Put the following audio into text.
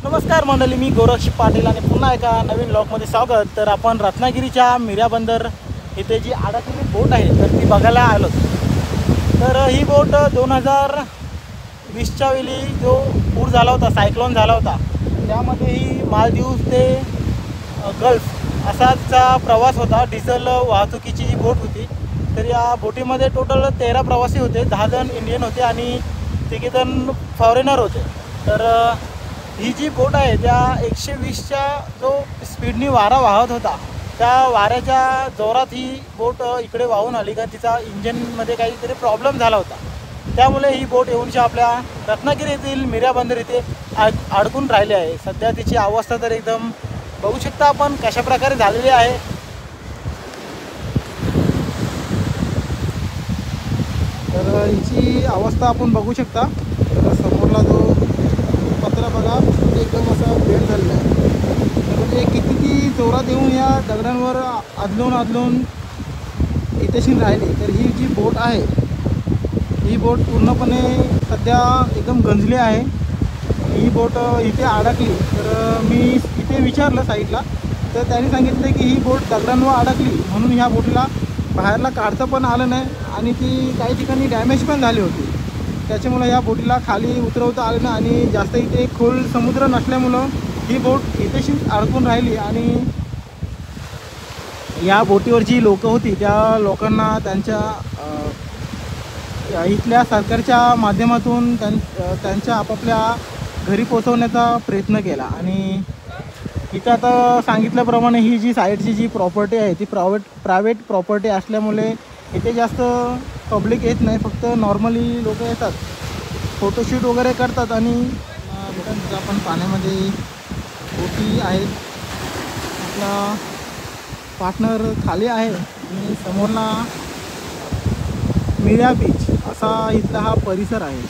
नमस्कार मंडळी, मी गौरक्ष पाटील आणि पुन्हा एका नवीन ब्लॉगमध्ये स्वागत. तर आपण रत्नागिरीच्या मीरा बंदर इथे जी अडकलेली बोट आहे तर ती बघायला आलो. तर ही बोट 2020च्या वेळी जो पूर झाला होता, सायक्लोन झाला होता, त्यामध्ये ही मालदीव ते गल्फ असाचा प्रवास होता. डिझेल वाहतुकीची जी बोट होती. तर या बोटीमध्ये टोटल 13 प्रवासी होते. 10 जण इंडियन होते आणि 3 जण फॉरेनर होते. तर ही जी बोट आहे त्या 120च्या जो स्पीडनी वारा वाहत होता, त्या वाऱ्याच्या जोरात ही बोट इकडे वाहून आली. का तिचा इंजिनमध्ये काहीतरी प्रॉब्लेम झाला होता. त्यामुळे ही बोट येऊनच्या आपल्या रत्नागिरी येथील मीरा बंदर इथे अडकून राहिली आहे. सध्या तिची अवस्था तर एकदम बघू शकता आपण कशा प्रकारे झालेली आहे. तर हिची अवस्था आपण बघू शकता. तर समोरला जो पत्रा बघा, एकदम असा बेंड झालेला आहे. म्हणजे किती ती जोरात येऊन या दगडांवर आदलून इथेशी राहिली. तर ही जी बोट आहे, ही बोट पूर्णपणे सध्या एकदम गंजली आहे. ही बोट इथे अडकली. तर मी इथे विचारलं साईडला, तर त्यांनी सांगितलं की ही बोट दगडांवर अडकली म्हणून ह्या बोटीला बाहेरला काढता पण आलं नाही आणि ती काही ठिकाणी डॅमेज पण झाली होती. त्याच्यामुळं या बोटीला खाली उतरवता आलं नाही आणि जास्त इथे खोल समुद्र नसल्यामुळं ही बोट इथेशी अडकून राहिली. आणि या बोटीवर जी लोकं होती त्या लोकांना त्यांच्या इथल्या सरकारच्या माध्यमातून त्यांच्या आपापल्या घरी पोचवण्याचा प्रयत्न केला. आणि इथं आता सांगितल्याप्रमाणे ही जी साईडची जी प्रॉपर्टी आहे ती प्रायव्हेट प्रॉपर्टी असल्यामुळे इथे जास्त पब्लिक येत नाही. फक्त नॉर्मली लोक येतात, फोटोशूट वगैरे करतात. आणि लोकांचं आपण पाण्यामध्ये बोटी आहेत. आपला पार्टनर खाली आहे आणि समोरला मीरा बीच असा इथला हा परिसर आहे.